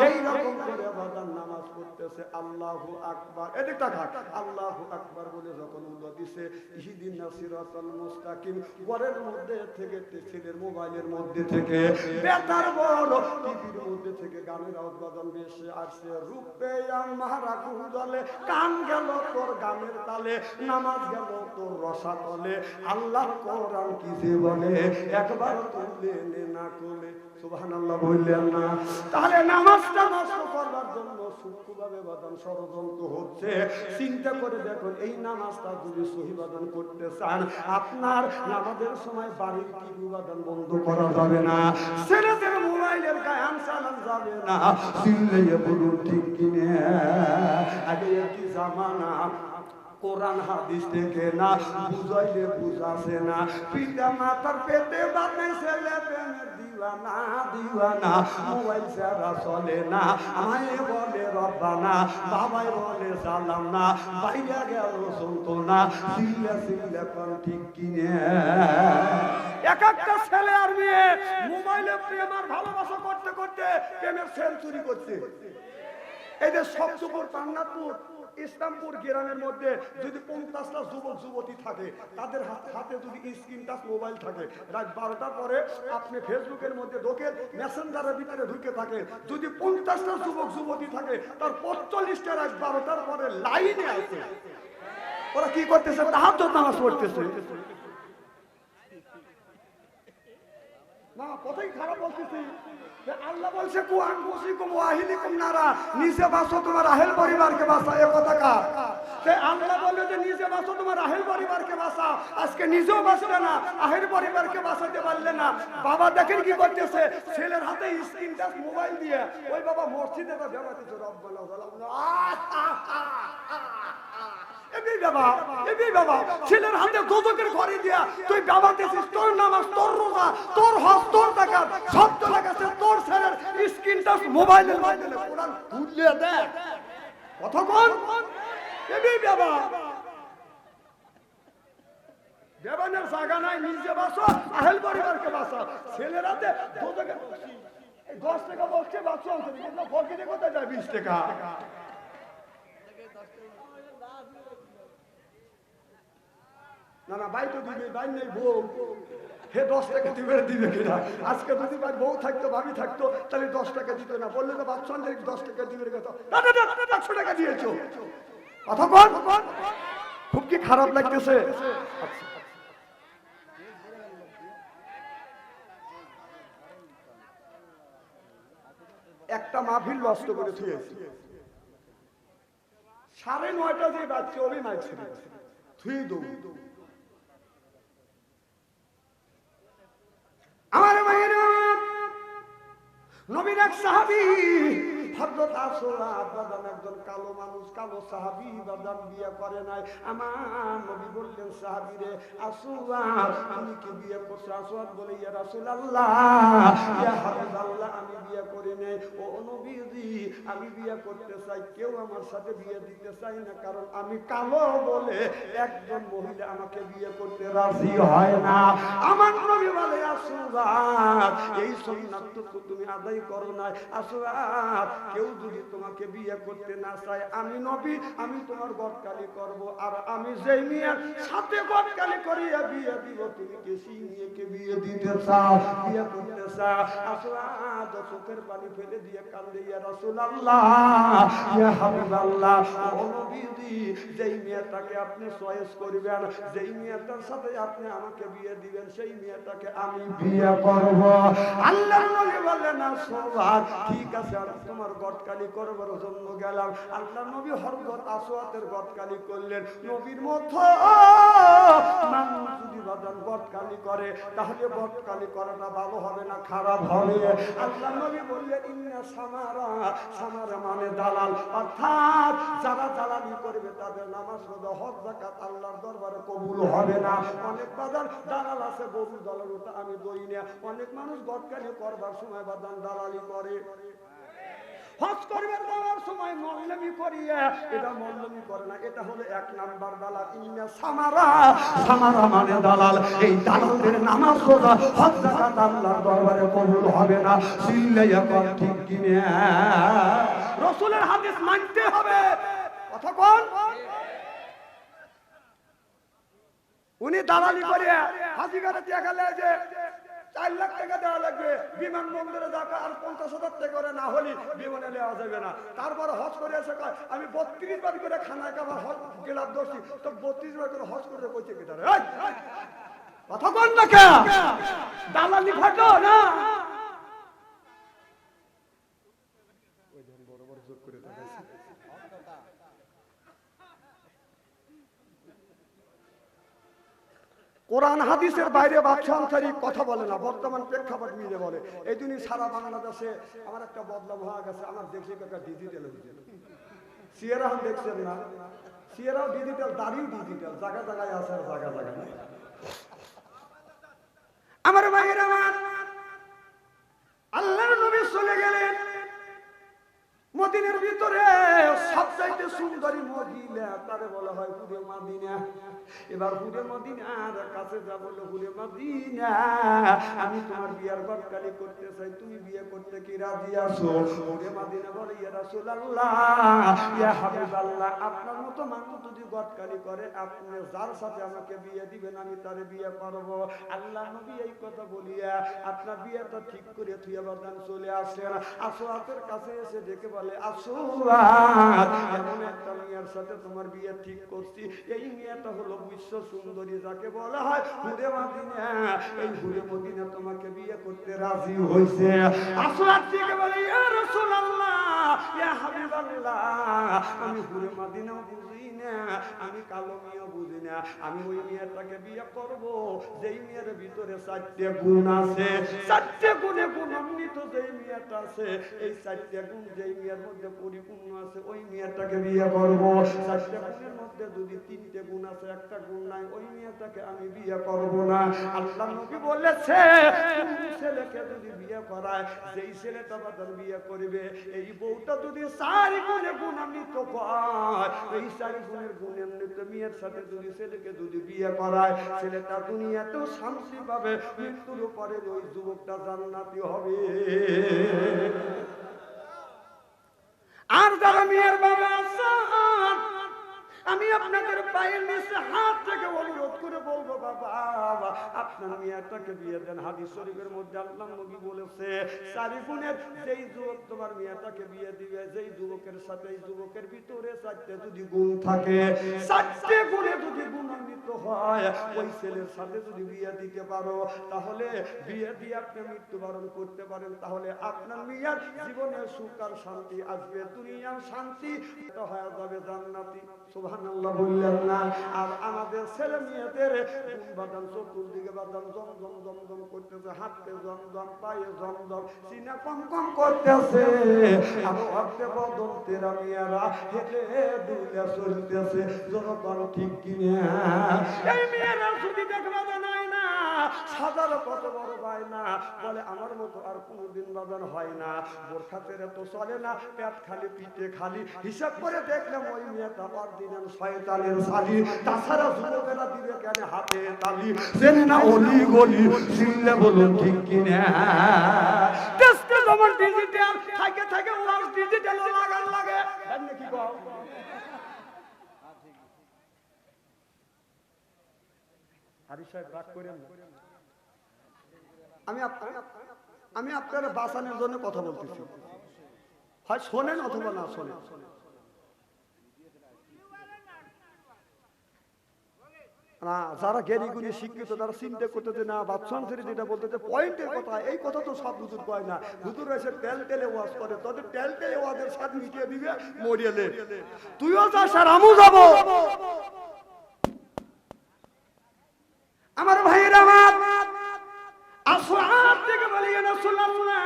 Speaker 1: এইরকম করে বাদান নামাজ পড়তেছে। আল্লাহু আকবার, এদিক তাকান, আল্লাহু আকবার বলে যখন উল্লাহ দিছে ইহদিনাস সিরাতাল মুস্তাকিম, ঘরের মধ্যে থেকে, ছেলের মোবাইলের মধ্যে থেকে, বেতার বড় টিভির মধ্যে থেকে গানের আওয়াজ বাজান বেশি আসছে। রূপে আমারা গুঞ্জলে, কান গেল তোর গানের তালে, নামাজ গেল তোর রসা তলে। আল্লাহর কোরআন কি যে বলে, একবার তুললে না করলে সুবহানাল্লাহ বললেন না। তাহলে নামাজটা নষ্ট করবার জন্য সূক্ষ্মভাবে বাদান ষড়যন্ত্র হচ্ছে। চিন্তা করে দেখুন, এই নামাজটা যদি সহি বাদান করতে চান, আপনার নামাজের সময় বাড়ির টিভি বাদান বন্ধ করা যাবে না, ছেলেদের মোবাইলের গান চালানো যাবে না। চিল্লাইয়ে বলুন ঠিক কিনে? আগে কি জামানা, কোরআন হাদিস থেকে না বুঝাইলে বুঝাছে না। পিতা মাতার পেটে বানাই ছেলে প্রেমের দিওয়ানা, মোবাইল ছাড়া চলে না। মায়ে বলে রব্বানা, বাবাই বলে সালাম না, বাইরে গেল শুনতো না। চিল্লা কোন ঠিক কিনে? এক একটা ছেলে আর মেয়ে মোবাইলে প্রেম আর ভালোবাসা করতে করতে প্রেমের সেঞ্চুরি করছে। এই যে সবচুপুর পান্নাপুর ইসলামপুর গ্রামের মধ্যে যদি 50টা যুবক যুবতী থাকে, তাদের হাতে যদি স্ক্রিন টাচ মোবাইল থাকে, রাত 12টার পরে আপনি ফেসবুকের মধ্যে ঢোকেন, মেসেঞ্জারের ভিতরে ঢুকে থাকে, যদি 50টা যুবক যুবতী থাকে, তার 45টা রাত 12টার পরে লাইনে আছে। ওরা কি করতেছে? তাহাজ্জুদ নামাজ পড়তেছে। না, কথাই খারাপ বলতেছি, আল্লাহ বলছে কু আনফুসিকুম ওয়া আহলিকুম নারা, নিজে বাঁচো তোমার আহেল পরিবারকে বাঁচাও। এই কথা কার? আল্লাহ বলল যে নিজে বাঁচো তোমার আহেল পরিবারকে বাঁচাও। আজকে নিজেও বাঁচলে না, আহেল পরিবারকে বাঁচাতে পারলে না। বাবা দেখেন কি করতেছে, ছেলের হাতে স্ক্রিন টাচ মোবাইল দিয়ে ওই বাবা মসজিদে তো বেড়াতেছে রব্বানা ছেলের হাতে দোজকের ঘরে দিয়া তুই বেড়াতেছিস। তোর নামাজ, তোর রোজা, তোর হজ, তোর যাকাত সব চলে গেছে তোর ছেলের স্ক্রিন টাচ মোবাইলের মাধ্যমে। কোরআন খুলে দেখ কতক্ষণ বাবা দেবানের জায়গা নাই, নিজে বাঁচো আহেল পরিবারকে বাঁচাও। ছেলের হাতে দোজকের 10 টাকা বসছে বাঁচো, ফকিরে কোথায় যায় 20 টাকা? না না ভাই তো দিবে, ভাই নেই বউ, হে 10 টাকা দিবে কিনা? আজকে যদি ভাই বউ থাকতো, ভাবি থাকতো, তাহলে 10 টাকা দিত না। বললে তো বাচ্চা 10 টাকা দিবে, 100 টাকা দিয়েছো। কথা বল, খুব কি খারাপ লাগতেছে? একটা মাহফিল নষ্ট করে থুয়েছি, 9:30 যে বাচ্চা ওই মাইছে থুই দৌ। আমার মায়ের নবীর এক সাহাবী হযরত আসওয়াদ বাজান, একজন কালো মানুষ, কালো সাহাবী বাজান, বিয়ে করে নাই। আমার নবী বললেন সাহাবীরে, আসওয়াদ তুমি কি বিয়ে করছো? আসওয়াদ বলে, ইয়া রাসূলুল্লাহ, ইয়া হাবিবাল্লাহ, আমি বিয়ে করি নাই। ও নবীজি, আমি বিয়ে করতে চাই, কেউ আমার সাথে বিয়ে দিতে চাই না, কারণ আমি কালো বলে একজন মহিলা আমাকে বিয়ে করতে রাজি হয় না। আমার নবী বলে, আসওয়াদ এই সুন্নাত তো তুমি আদায় করো না। আসওয়াদ কেউ যদি তোমাকে বিয়ে করতে না চায়, আমি নবী, আমি তোমার গটকালি করব। আর আমি যেই মেয়ের সাথে গটকালি করিয়া বিয়ে দিব, তুমি কি সেই মেয়েকে বিয়ে দিতে চাও, বিয়ে করতে চাও? আসওয়াদ চোখের পানি ফেলে দিয়ে কান্দে, ইয়া রাসূলুল্লাহ, ইয়া হাবিবাল্লাহ, ও নবীজি, যেই মেয়েটাকে আপনি চয়েস করবেন, যেই মেয়েটার সাথে আপনি আমাকে বিয়ে দিবেন, সেই মেয়েটাকে আমি বিয়ে করব। আল্লাহর নবী বললেন, আসওয়াদ ঠিক আছে, আমি তোমার গটকালি করবার জন্য গেলাম। আল্লাহ নবী হযরত আসওয়াদের গটকালি করলেন। নবীর মতো মানুষ যদি বাজান গটকালি করে, তাহলে গটকালি করাটা ভালো হবে না খারাপ হবে? আল্লাহ নবী বললেন, ইন্না সামারা, সামারা মানে দালাল, অর্থাৎ যারা দালালি করবে তাদের নামাজ, রোজা, হজ, যাকাত আল্লাহর দরবারে কবুল হবে না। অনেক বাজান দালাল আছে, বহু দলের, ওটা আমি বলি না। অনেক মানুষ গটকালি করবার সময় বাজান দালালি করে, হজ করবেন যাওয়ার সময় মল্লমি করিয়া, এটা মল্লমি করে না, এটা হলো 1 নাম্বার দালাল। ইন্না সামারা, সামারা মানে দালাল। এই দালালদের নামাজ, রোজা, হজ, যাকাত আল্লাহর দরবারে কবুল হবে না। চিল্লাইয়া কর ঠিক কিনা? রাসূলের হাদিস মানতে হবে। কথা কোন? উনি দালালি করে হাজিগারে টাকা লেয় যে 4 লাখ টাকা দেওয়া লাগবে, বিমানবন্দরে যাকে আর 50,000 টাকা করে না হলে বিমানে নেওয়া যাবে না। তারপরে হজ করে এসে কয়, আমি 32 বার করে খানা খাবার হজ গেলাম দোষী, তো 32 বার করে হজ করে কইছে কি তারে? কথা কোন না কে? দালালি ফাটো না। ওই জন বড় বড় যোগ করে তাকাইছে। কোরআন হাদিসের বাইরে বাদশা আনসারী কথা বলে না, বর্তমান প্রেক্ষাপট মিলে বলে। এই জন্যই সারা বাংলাদেশে আমার একটা বদলাম হয়ে গেছে। আমার দেখছি একটা ডিজিটাল হয়েছে, সিয়েরা দেখছেন না? সিয়েরাও ডিজিটাল, দাড়িও ডিজিটাল, জায়গা জায়গায় আছে আর জায়গা জায়গা নেই। আমার ভাইয়ের, আমার আল্লাহর নবী চলে গেলেন মদিনার ভিতরে। সবচাইতে সুন্দরী মহিলা তারে বলা হয় হুরে মদিনা। এবার হুরে মদিনার কাছে যা বললো, হুরে মদিনা, আমি তোমার বিয়ার গটকালি করতে চাই, তুমি বিয়ে করতে কি রাজি আছো? হুরে মদিনা বলে, ইয়া রাসূলুল্লাহ, ইয়া হাবিবাল্লাহ, আপনার মতো মানুষ যদি গটকালি করে, আপনি যার সাথে আমাকে বিয়ে দিবেন আমি তারে বিয়ে করব। আল্লাহ নবী এই কথা বলিয়া আপনার বিয়েটা ঠিক করে থুয়া বাদান চলে আসেন। আসওয়াদের কাছে এসে ডেকে বলে, আসওয়াদ, এমন একটা মেয়ের সাথে তোমার বিয়ে ঠিক করছি, এই মেয়েটা হলো বিশ্ব সুন্দরী, যাকে বলা হয় হুরে মদিনা। এই হুরে মদিনা তোমাকে বিয়ে করতে রাজি হইছে। আসওয়াদ থেকে বলে, ইয়া রাসূলুল্লাহ, ইয়া হাবিবাল্লাহ, আমি হুরে মদিনাও বুঝি না, আমি কালো মেয়ে বুঝি না, আমি ওই মেয়েটাকে বিয়ে করব যেই মেয়ের ভিতরে 4টে গুণ আছে, 4টে গুণে গুণান্বিত যেই মেয়েটা আছে, এই 4টে গুণ যেই মেয়ের মধ্যে পরিপূর্ণ আছে, ওই মেয়েটাকে বিয়ে করব। 4টে গুণের মধ্যে যদি 3টে গুণ আছে, একটা গুণ নাই, ওই মেয়েটাকে আমি বিয়ে করব না। আল্লাহ নবী বলেছে, ছেলেকে যদি বিয়ে করায়, যেই ছেলেটা বাদল বিয়ে করবে, এই বউটা যদি 4 গুণে গুণান্বিত হয়, এই 4 গুণের গুণান্বিত মেয়ের সাথে যদি ছেলেকে যদি বিয়ে করায়, ছেলেটা দুনিয়াতেও শান্তি পাবে, মৃত্যুর পরে ওই যুবকটা জান্নাতি হবে। আর যারা মেয়ের বাবা আছেন, আমি আপনাদের পায়ের নিচে হাত থেকে অনুরোধ করে বলবো, বাবা আপনার মেয়েটাকে বিয়ে দেন। হাদিস শরীফের মধ্যে আল্লাহ নবী বলেছে, 4 গুণের যেই যুবক তোমার মেয়েটাকে বিয়ে দিবে, যেই যুবকের সাথে এই যুবকের ভিতরে 4টে যদি গুণ থাকে, 4টে গুণে যদি গুণান্বিত হয়, ওই ছেলের সাথে যদি বিয়ে দিতে পারো, তাহলে বিয়ে দিয়ে আপনি মৃত্যুবরণ করতে পারেন, তাহলে আপনার মেয়ের জীবনে সুখ আর শান্তি আসবে, দুনিয়ার শান্তি হয়ে যাবে জান্নাতি। সুবহানাল্লাহ বললেন না? আর আমাদের ছেলে মেয়েদের বাদাম চতুর্দিকে বাদাম জমজম জমজম করতেছে, হাতে জমজম, পায়ে জমজম, সিনা কম কম করতেছে, আর হাতে বদল তেরা মেয়েরা হেঁটে দুলে চলতেছে, জনগণ ঠিক কিনা? এই মেয়েরা যদি দেখবা নাই না, সাজার কত বড় হয় না, বলে আমার মতো আর কোনোদিন বাজার হয় না, বোরখা তেরে তো চলে না, পেট খালি পিঠে খালি, হিসাব করে দেখলাম ওই মেয়েটা দিলেন শয়তানের শালি, তাছাড়া যুবকেরা দিবে কেন হাতে তালি, চেনে না অলি গলি, চিনলে বলুন ঠিক কিনা? টেস্টে তোমার ডিজিটাল থাকে থাকে, ওয়াজ ডিজিটাল লাগান লাগে নাকি গো? হারি সাহেব রাগ করেন না, আমি আপনার বাঁচানোর জন্য কথা বলতেছি, হয় শোনেন অথবা না শোনেন। যারা জ্ঞানী গুণী শিক্ষিত, তারা চিন্তা করতেছে না, বাদশাহ যেটা বলতেছে পয়েন্টের কথা, এই কথা তো সব হুজুর কয় না, হুজুর এসে টেল টেলে ওয়াজ করে, তোদের টেল টেলে ওয়াজের সাথে মিটিয়ে দিবে মরিয়ালে, তুইও যাস আর আমিও যাবো। আমার ভাইয়েরা, আমার আসওয়াদ থেকে বলি, ইয়া রাসূলুল্লাহ,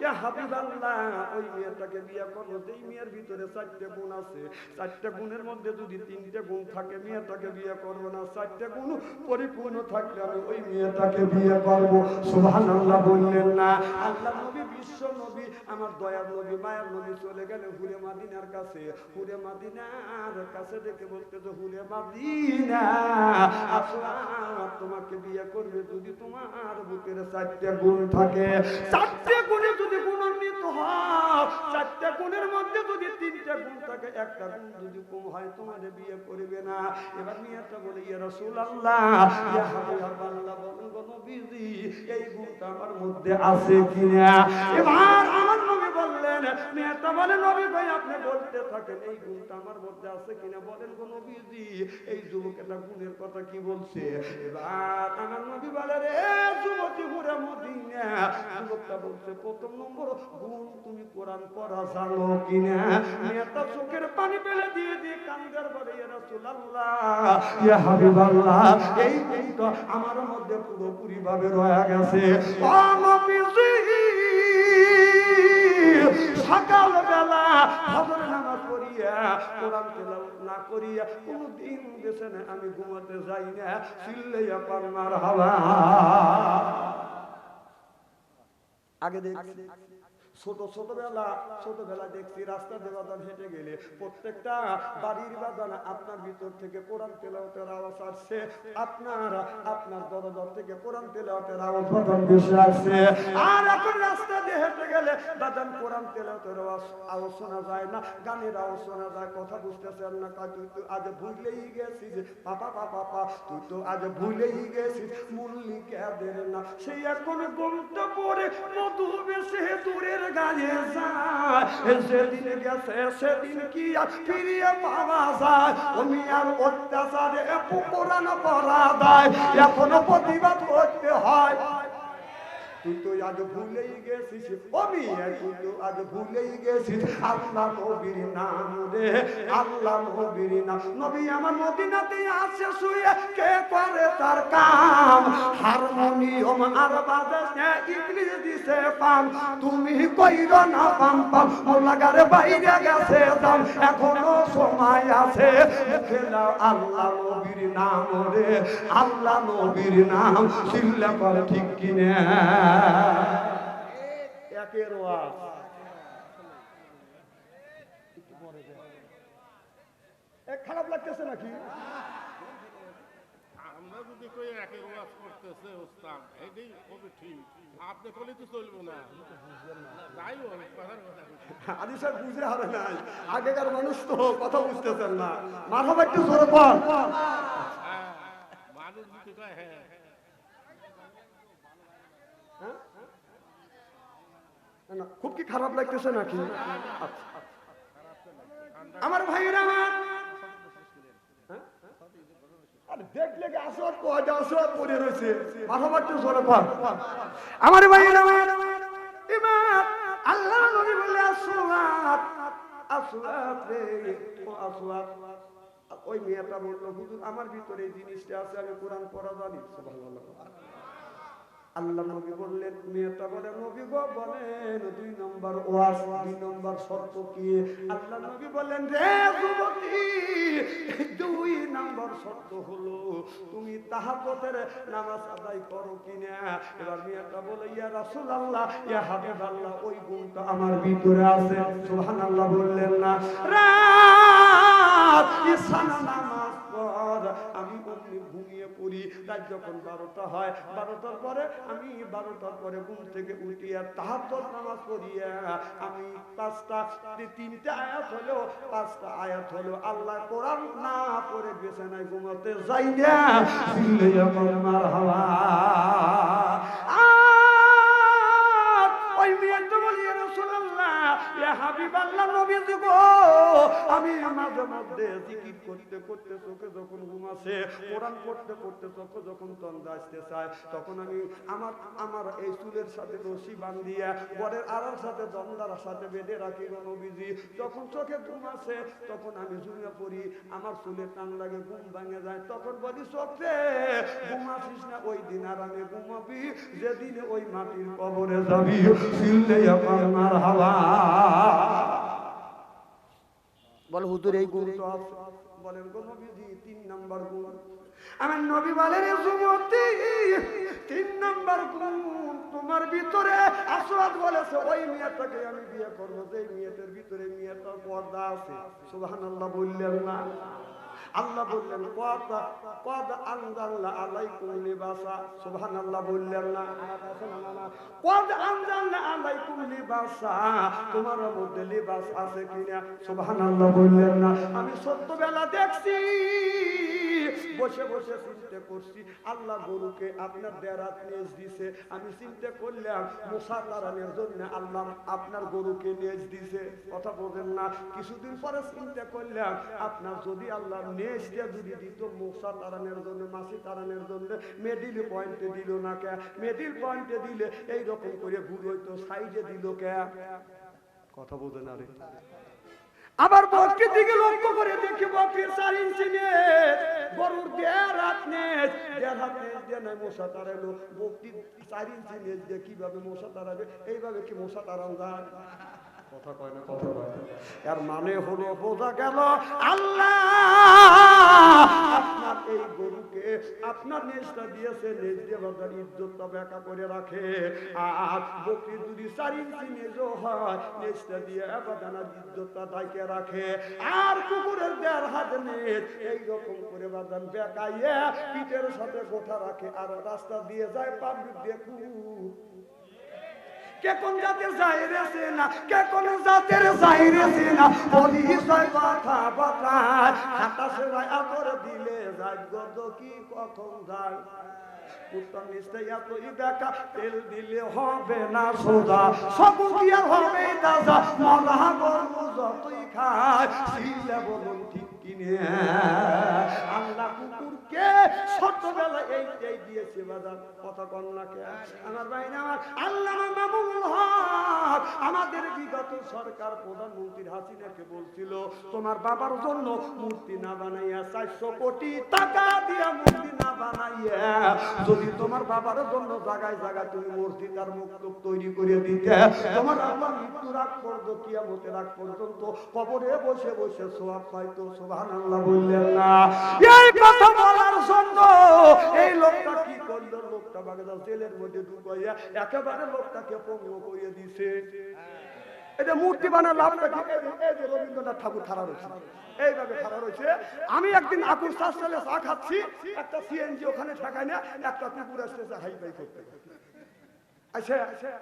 Speaker 1: ইয়া হাবিবাল্লাহ, ওই মেয়েটাকে বিয়ে করব যেই মেয়ের ভিতরে 4টে গুণ আছে, 4টে গুণের মধ্যে যদি 3টে গুণ থাকে, মেয়েটাকে বিয়ে করব না, 4টে গুণ পরিপূর্ণ থাকলে আমি ওই মেয়েটাকে বিয়ে করব। সুবহানাল্লাহ বললেন না? আল্লাহ নবী, বিশ্ব নবী, আমার দয়ার নবী, মায়ের নবী চলে গেলেন হুরে মদিনার কাছে। হুরে মদিনার কাছে দেখে বলতেছে, হুরে মদিনা, আসওয়াদ তোমাকে বিয়ে করবে যদি তোমার বুকের 4টে গুণ থাকে, 4টে গুণে যদি গুণান্বিত হয়, 4টে গুণের মধ্যে যদি 3টে গুণ থাকে, একটা গুণ যদি কম হয়, তোমাদের বিয়ে করবে না। এবার মেয়েটা বলে, ইয়া রাসূলুল্লাহ, ইয়া হাবিবাল্লাহ, বলেন গো নবীজি, এই গুণটা আমার মধ্যে আছে কিনা? এবার আমার নবী বললেন, মেয়েটা বলে, নবী ভাই আপনি বলতে থাকেন, এই গুণটা আমার মধ্যে আছে কিনা, বলেন গো নবীজি, এই যুবকেরা গুণের কথা কি বলছে? এবার আমার নবী বলে, রে যুবতী হুরে মদিনা, যুবকটা বলছে, প্রথম নম্বর গুণ, তুমি কোরআন পড়া জানো কিনা? মেয়েটা চোখের পানি ফেলে দিয়ে দিয়ে কান্দার বলে, ইয়া রাসূলুল্লাহ, ইয়া হাবিবাল্লাহ, এই গুণটা আমার মধ্যে পুরোপুরি ভাবে রয়ে গেছে। ও নবীজি, সকালবেলা ফজর নামাজ পড়িয়া কোরআন তেলাওয়াত না করিয়া কোনদিন বিছানায় আমি ঘুমাতে যাই না, চিল্লাইয়া পার মারহাবা। আগে দেখছি ছোটবেলা দেখছি রাস্তা দিয়ে বাজান হেঁটে গেলে প্রত্যেকটা বাড়ির বাজান আপনার ভিতর থেকে কোরআন তেলাওয়াতের আওয়াজ আসছে, আপনার দরজা থেকে কোরআন তেলাওয়াতের আওয়াজ বাজান ভেসে আসছে। আর এখন রাস্তা দিয়ে হেঁটে গেলে বাজান কোরআন তেলাওয়াতের আওয়াজ শোনা যায় না, গানের আওয়াজ শোনা যায়, কথা বুঝতেছেন না, তুই তো আজ ভুলেই গেছিস পাপা, তুই তো আজ ভুলেই গেছিস মল্লিকাদের না, সেই এখন ঘুমটা পড়ে মধু বেশে দূরের গায়ে যায়, যেদিন গেছে সেদিন কি আর ফিরিয়ে পাওয়া যায়? আমি আর অত্যাচারে পুকুরানো পড়া দেয়, এখনো প্রতিবাদ করতে হয়। তুই তো আজ ভুলেই গেছিস, আমি তুই তো আজ ভুলেই গেছিস আল্লাহ নবীর নাম রে, আল্লাহ নবীর নাম। নবী আমার মদিনাতে আছে শুয়ে, কে করে তার কাম? হারমোনিয়াম আর বাজাতে ইংলিশ দিছে পাম, তুমি কইরো না পাম পাম, লাগারে বাইরে গেছে দাম, এখনো সময় আছে, মুখে নাও আল্লাহ নবীর নাম রে, আল্লাহ নবীর নাম। চিল্লা করে ঠিক কিনা? একের ওয়াজ খারাপ লাগতেছে নাকি?
Speaker 2: আমরা যদি কই একের ওয়াজ করতেছে ওস্তাদ, এটাই হবে ঠিক, আপনি বলে তো চলবে না। যাই হোক, কথার কথা
Speaker 1: আদি স্যার বুঝে হারে নাই, আগেকার মানুষ তো কথা বুঝতেছেন না। মারহাবা একটু জোরে বল।
Speaker 2: মানুষ যদি কয় হ্যাঁ,
Speaker 1: খুব কি খারাপ লাগতেছে নাকি? আমার ভাইরা দেখলে আসর কয়টা আসর পড়ে রয়েছে, মাথা মারতে জোরে পার। আমার ভাইরা আল্লাহ নবী বলে আসওয়াত আসওয়াত রে, ও আসওয়াত। ওই মেয়েটা বললো, হুজুর আমার ভিতরে এই জিনিসটা আছে, আমি কোরআন পড়া জানি। সুবহানাল্লাহ। আল্লাহ নবী বললেন, মেয়েটা বলে নবী গো বলেন 2 নম্বর ওয়াজ, 2 নম্বর শর্ত কি? আল্লাহ নবী বলেন, রে যুবতী, 2 নম্বর শর্ত হলো তুমি তাহাজ্জুদের নামাজ আদায় করো কিনা। এবার মেয়েটা বলে, ইয়া রাসূলুল্লাহ, ইয়া হাবিবাল্লাহ, ওই গুণটা আমার ভিতরে আছে। সুবহানাল্লাহ বললেন না? রাত ইসানা নামাজ পড়, আমি অমনি ঘুমিয়ে পড়ি। রাত যখন 12টা হয়, 12টার পরে আমি 12টার পরে ঘুম থেকে উঠিয়া তাহাজ্জুদ নামাজ পড়িয়া আমি 3টা আয়াত হলো, 5টা আয়াত হলো, আল্লাহ কোরআন না পড়ে বিছানায় ঘুমাতে যাই না। সিল্লায়া মারহাবা। ওই মেয়েটা বলি, ইয়া রাসূলুল্লাহ, ইয়া হাবিবাল্লাহ, নবীজি গো, আমি মাঝে মধ্যে জিকির করতে করতে চোখে যখন ঘুম আসে, কোরআন পড়তে পড়তে চোখে যখন তন্দ্রা আসতে চায়, তখন আমি আমার এই চুলের সাথে রশি বান্ধিয়া বরের আড়ার সাথে দন্দার সাথে বেঁধে রাখি গো নবীজি। যখন চোখে ঘুম আসে তখন আমি ঝুঁকে পড়ি, আমার চুলে টান লাগে, ঘুম ভেঙে যায়, তখন বলি চোখে ঘুম আসিস না, ওই দিন আর আমি ঘুমাবি যেদিনে ওই মাটির কবরে যাবি। সিল্লায়া মারহাবা। বল হুজুর এই গুণ তো আছে? বলেন গো নবীজি 3 নাম্বার গুণ। আমার নবী বলেন, যুবতী 3 নাম্বার গুণ তোমার ভিতরে আসওয়াত বলেছে, ওই মেয়েটাকে আমি বিয়ে করব যে মেয়েটার ভিতরে মেয়েটার পর্দা আছে। সুবহানাল্লাহ বললেন না? আল্লাহ বললেন, কদ আনজালনা আলাইকুম লিবাসা। সুবহানাল্লাহ বললেন না? কদ আনজালনা আলাইকুম লিবাসা, তোমার মধ্যে লিবাস আছে কিনা? সুবহানাল্লাহ বললেন না? আমি সত্যবেলা দেখছি, বসে বসে চিন্তা করছি, আল্লাহ গরুকে আপনার দেরাত নেজ দিছে, আমি চিন্তা করলাম মুসা তারানের জন্য আল্লাহ আপনার গরুকে নেজ দিছে। কথা বলেন না? কিছুদিন পরে চিন্তা করলাম, আপনার যদি আল্লাহ নেজটা যদি দিত মুসা তারানের জন্য, মাসি তারানের জন্য, মিডিল পয়েন্টে দিল না কে? মিডিল পয়েন্টে দিলে এইরকম করে ঘুরে হইতো, সাইডে দিল কে? কথা বলেন না রে? আবার বকরির দিকে লক্ষ্য করে দেখি, বকরির 4 ইঞ্চি নেজ, গরুর দেড় নেজ দিয়ে নাই মশা তাড়ালো। বকরির 4 ইঞ্চি নেজ দিয়ে কিভাবে মশা তাড়াবে? এইভাবে কি মশা তাড়ানো যায়? কথা কয় না? কথা কয় না? এর মানে হলো বোঝা গেল আল্লাহ আপনার এই গরুকে আপনার নেজটা দিয়েছে, নেজ দিয়ে বাজার ইজ্জতটা ব্যাখ্যা করে রাখে। আর বকরির যদি 4 ইঞ্চি নেজও হয়, নেজটা দিয়ে বাজানার ইজ্জতটা দাইকে রাখে। আর কুকুরের 1.5 হাত নেজ এইরকম করে বাজান বেকাইয়ে পিঠের সাথে গোঠা রাখে, আর রাস্তা দিয়ে যায় পাবলিক দেখুন কে কোন জাতের যাইরেছে না, কে কোন জাতের যাইরেছে না, পরিচয় কথা বাতায় হাতা সেরাই আদর দিলে যায় গদ কি কখন যায়। কুত্তার নিচে এতই দেখা তেল দিলে হবে না সোজা সব দিয়া হবে তাজা মরা গরু যতই খায় সিলে বলুন ঠিক কিনে আল্লাহ কুকুরকে ছোটবেলা এই দিয়েছে বাজার কথা কন্যাকে আমার ভাই আমার আল্লাহ মামুনুল হক আমাদের বিগত সরকার প্রধানমন্ত্রী হাসিনাকে বলছিল তোমার বাবার জন্য মূর্তি না বানাইয়া 400 কোটি টাকা দিয়া মূর্তি না বানাইয়া যদি তোমার বাবার জন্য জায়গায় জায়গায় তুমি মসজিদ আর মক্তব তৈরি করে দিতে তোমার আল্লাহ মৃত্যু রাগ পর্যন্ত কিয়ামতের রাগ পর্যন্ত কবরে বসে বসে সওয়াব পাইতো সুবহানাল্লাহ বললেন না এই কথা বলার জন্য এই লোকটা কি করলো লোকটা বাগদাদ জেলের মধ্যে ঢুকাইয়া একেবারে লোকটাকে পঙ্গু করে দিয়েছে এটা মূর্তি বানার লাভটা কি এই যে রবীন্দ্রনাথ ঠাকুর খাড়া রয়েছে এইভাবে খাড়া রয়েছে আমি একদিন আকুর চাষালে চা খাচ্ছি একটা সিএনজি ওখানে ঠেকায় না একটা কুকুর আসতেছে হাই ফাই করতে আচ্ছা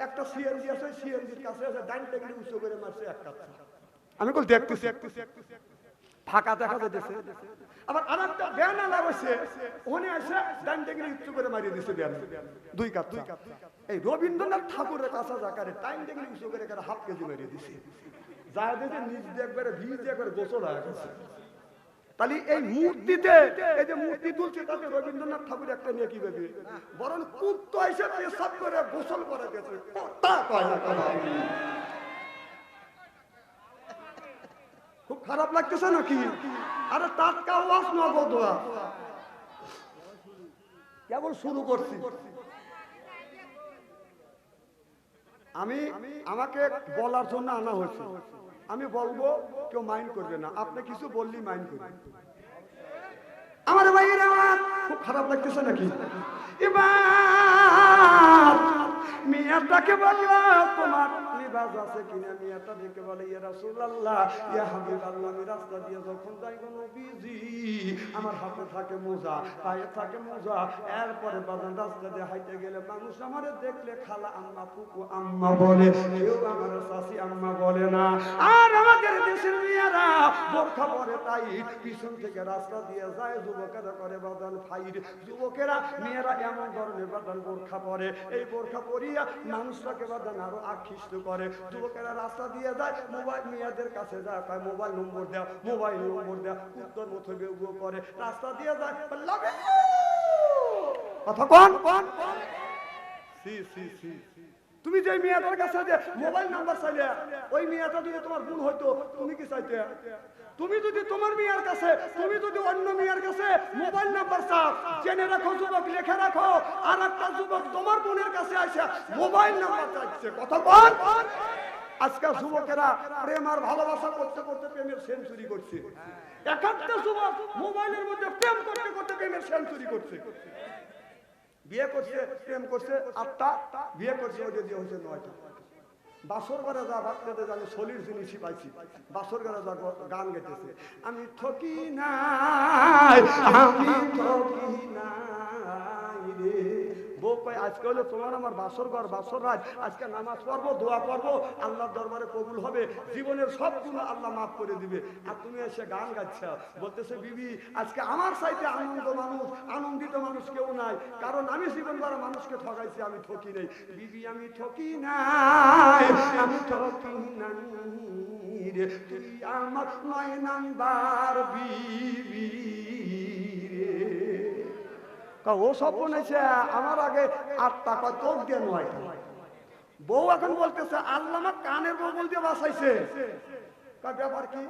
Speaker 1: একটা সিএনজি আছে সিএনজির কাছে আছে ডাইন টেবিলে উঁচু করে মারছে একটা আমি কল দেখতেছি ফাঁকা দেখা যাচ্ছে আবার আরেকটা ব্যানা লাগাইছে ওখানে এসে ডাইন টেবিলে উঁচু করে মারিয়ে দিছে ব্যানা দুই কাপ এই রবীন্দ্রনাথ ঠাকুরের কাছে জাকারে টাইম টেবিলে উঁচু করে হাফ কেজি মারিয়ে দিছে যা দেখে নিজ দিয়ে একবারে ভিজে একবারে গোসল হয়ে গেছে তাহলে এই মূর্তিতে এই যে মূর্তি তুলছে তাতে রবীন্দ্রনাথ ঠাকুর একটা নিয়ে কি ভেবে বরং কুত্তা এসে পেশাব করে গোসল করে গেছে খুব খারাপ লাগতেছে নাকি আরে টাটকা ওয়াজ নগদ ওয়াজ কেবল শুরু করছি আমি আমাকে বলার জন্য আনা হয়েছে আমি বলবো কেউ মাইন্ড করবে না আপনি কিছু বললি মাইন্ড করবেন আমার ভাইয়েরা খুব খারাপ লাগতেছে নাকি এবার মিয়াটাকে বললো তোমার লিবাস আছে কিনা মিয়াটা দেখে বলে ইয়া রাসূলুল্লাহ ইয়া হাবিবাল্লাহ আমি রাস্তা দিয়ে যখন যাই গো নবীজি আমার হাতে থাকে মোজা পায়ে থাকে মোজা এরপরে বাজান রাস্তা দিয়ে হাইতে গেলে মানুষ আমারে দেখলে খালা আম্মা ফুকু আম্মা বলে কেউ আমার চাচি আম্মা বলে না আর আমাদের দেশের মেয়েরা বোরখা পরে তাই পিছন থেকে রাস্তা দিয়ে যায় যুবকেরা করে বাজান ফাইর যুবকেরা মেয়েরা এমন ধরনের বাজান বোরখা পরে এই বোরখা পরিয়া মানুষটাকে বাজান আরো আকৃষ্ট করে যুবকেরা রাস্তা দিয়ে যায় মোবাইল মেয়েদের কাছে যায় কয় মোবাইল নম্বর দাও উত্তর মতো বেউগো করে রাস্তা দিয়ে যায় কথা কোন তুমি যে মেয়েটার কাছে যে মোবাইল নাম্বার চাইলে ওই মেয়েটা যদি তোমার গুণ হইতো তুমি কি চাইতে তুমি যদি তোমার মেয়ের কাছে তুমি যদি অন্য মেয়ের কাছে মোবাইল নাম্বার চাও জেনে রাখো যুবক লিখে রাখো আর একটা যুবক তোমার বোনের কাছে আসে মোবাইল নাম্বার চাইছে কথা বল আজকাল যুবকেরা প্রেম আর ভালোবাসা করতে করতে প্রেমের সেঞ্চুরি করছে একটা যুবক মোবাইলের মধ্যে প্রেম করতে করতে প্রেমের সেঞ্চুরি করছে বিয়ে করছে প্রেম করছে 8টা বিয়ে করছে ওই যে হচ্ছে 9টা বাসর ঘরে যা ভাবতে আমি সলির জিনিসই পাইছি বাসর ঘরে যা গান গেতেছে আমি ঠকি নাই রে বউ কয় আজকে হলো তোমার আমার বাসর ঘর বাসর রাত আজকে নামাজ পড়বো দোয়া করবো আল্লাহর দরবারে কবুল হবে জীবনের সব গুলো আল্লাহ মাফ করে দিবে আর তুমি এসে গান গাচ্ছ বলতেছে বিবি আজকে আমার চাইতে আনন্দিত মানুষ কেউ নাই কারণ আমি জীবন ভরা মানুষকে ঠকাইছি আমি ঠকি নাই বিবি আমি ঠকি নাই রে তুই আমার 9 নাম্বার বিবি ও সব বলেছে আমার আগে 8টা কয় তোর দিয়ে 9টা বউ এখন বলতেছে আল্লাহ আমার কানের বগল দিয়ে বাঁচাইছে ব্যাপার কি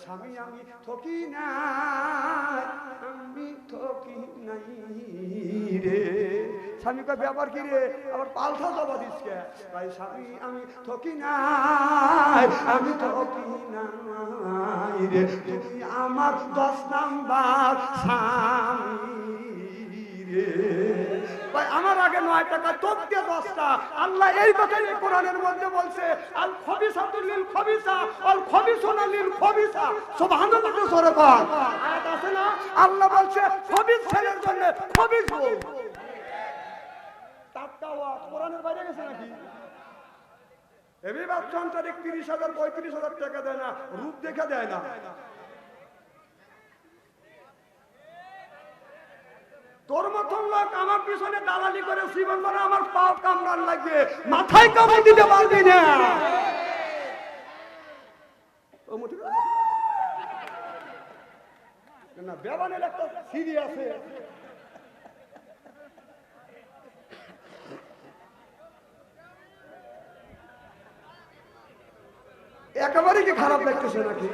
Speaker 1: স্বামী আমি ঠকি নাই রে স্বামী কয় ব্যাপার কি রে আবার পাল্টা জবা দিস কে স্বামী আমি ঠকি নাই রে তুমি আমার 10 নাম্বার স্বামী আমার আগে 9 টাকা তোর দিয়ে 10টা আল্লাহ এই কথাই কোরআনের মধ্যে বলছে আল খবিসাতুল লিল খবিসা আল খবিসুনা লিল খবিসা সুবহানাল্লাহ জোরে বল আয়াত আছে না আল্লাহ বলছে খবিস ছেলের জন্য খবিস বল টাটকাওয়া কোরআনের বাইরে গেছে নাকি এবি বাচ্চা তারিখ 30,000 35,000 টাকা দেয় না রূপ দেখা দেয় না তোর মতন লোক আমার পিছনে দালালি করে জীবন ভরে আমার পাও কামড়ান লাগবে, মাথায় কামড় দিতে পারবি না। ও মুঠি না, বেবানের একটা সিঁড়ি আছে। একেবারে কি খারাপ লাগতেছে নাকি?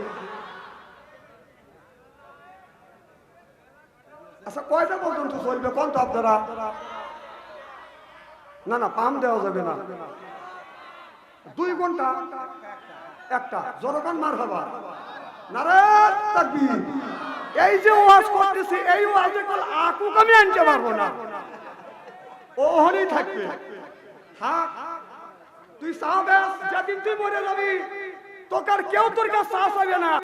Speaker 1: আচ্ছা কয়টা পর্যন্ত চলবে কোন তো আপনারা? না না, পাম দেওয়া যাবে না। 2 ঘন্টা একটা জনগণ মার হবা নারে তাকবীর। এই যে ওয়াজ করতেছি, এই ওয়াজে কল আকুক আমি আনতে পারবো না, ওখানেই থাকবে। হ্যাঁ, তুই সাহাবে যেদিন তুই মরে যাবি তোকে আর কেউ তোর কাছে চা চাইবে না।